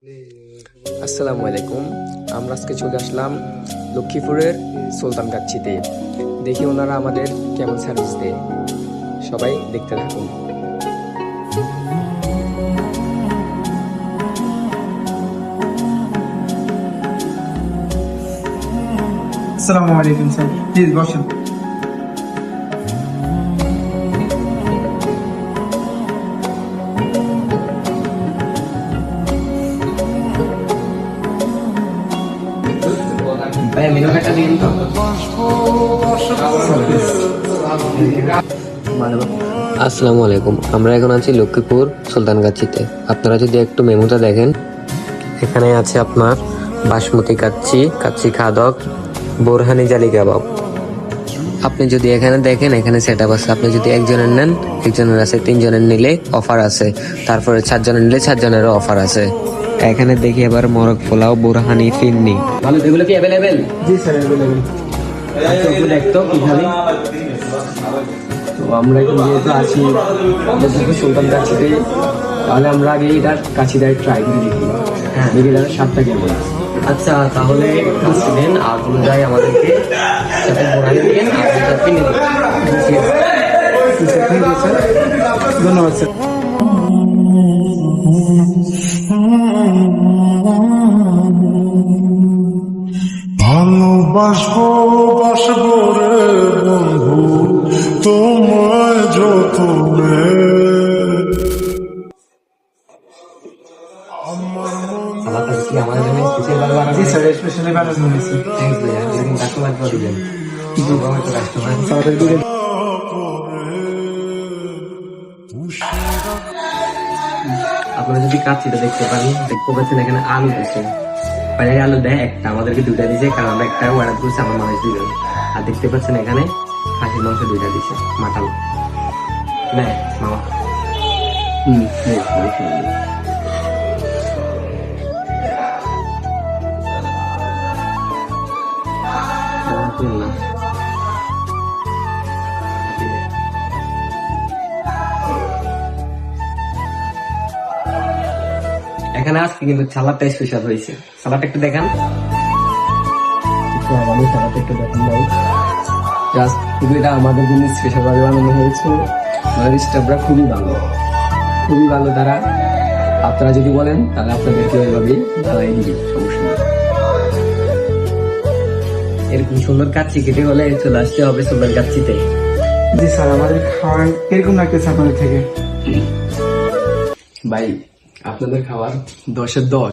আসসালামু আলাইকুম। আমরা আজকে চলে আসলাম লক্ষ্মীপুরের সুলতানগাছিতে। দেখি ওনারা আমাদের কেমন সার্ভিস দেয়। সবাই দেখতে থাকুন। আসসালামু আলাইকুম স্যার, প্লিজ বসেন। ভাই মেনু কার্ডটা দিন তো। আসসালামু আলাইকুম। আমরা এখন আছি লক্ষ্মীপুর সুলতানগাছিতে। আপনারা যদি একটু মেনুটা দেখেন, এখানে আছে আপনার বাসমতি কাচ্চি, কাচ্চি খাদক, বোরহানি জালি কাবাব। আপনি যদি এখানে দেখেন, এখানে সেট আপ আছে। আপনি যদি একজনের নেন, একজনের আছে, 3 জনের নিলে অফার আছে, তারপরে 4 জনের নিলে 4 জনেরও অফার আছে। এখানে দেখি এবার মোরগ পোলাও, বোরহানি, ফিরনি। ভালো, এগুলো কি অ্যাভেলেবেল? জি স্যার, অ্যাভেলেবেল। দেখতো কিভাবে। তো আমরা এখন যেহেতু আছি লক্ষ্মীপুর সুলতানগাছিতে, তাহলে আমরা আগে এটার কাছিটাই ট্রাই করে দেখি। হ্যাঁ, দেখি তাহলে স্বাদটা কেমন। আচ্ছা, তাহলে কাচ্চি দেন, আর অনুযায়ী আমাদেরকে সাথে বোরহানি দিন, আর দুটো ফিরনি দিন। ধন্যবাদ স্যার। ভালোবাসবো বাসবো রে বন্ধু তোমায় যতনে খাবারটা কি আমাদের জন্য স্পেশাল ভালো বানাবেন? জি স্যার, স্পেশালি বানানো হয়েছে। থ্যাংকস ভাইয়া, এরকম কাস্টমার করে দিবেন। কাস্টমার স্যারের দিকে আপনারা যদি কাচ্চিটা দেখতে পাচ্ছেন এখানে আলু দিচ্ছে। বাইরে আলু দেয় একটা, আমাদেরকে 2টা দিয়েছে, কারণ আমরা একটা অর্ডার করছি, আমার মানুষ 2 জন। আর দেখতে পাচ্ছেন এখানে খাসির মাংস 2টা দিচ্ছে, মাটন। নেয় মামা। এখানে আজকে কিন্তু সালাদটা স্পেশাল হয়েছে। সালাদটা একটু দেখান। আমি সালাদটা একটু দেখান ভাই। জাস্ট কিন্তু এটা আমাদের জন্য স্পেশাল ভাবে বানানো হয়েছে। আমাদের স্টাফরা খুবই ভালো, খুবই ভালো তারা। আপনারা যদি বলেন তাহলে আপনাদেরকে ওইভাবে বানাই দিবি, সমস্যা নেই। এরকম সুন্দর কাচ্চি খেতে হলে চলে আসতে হবে সুলতানগাছিতে। জি স্যার, আমাদের খাওয়ার এরকম লাগতেছে আপনাদের থেকে। ভাই আপনাদের খাবার 10-এর 10।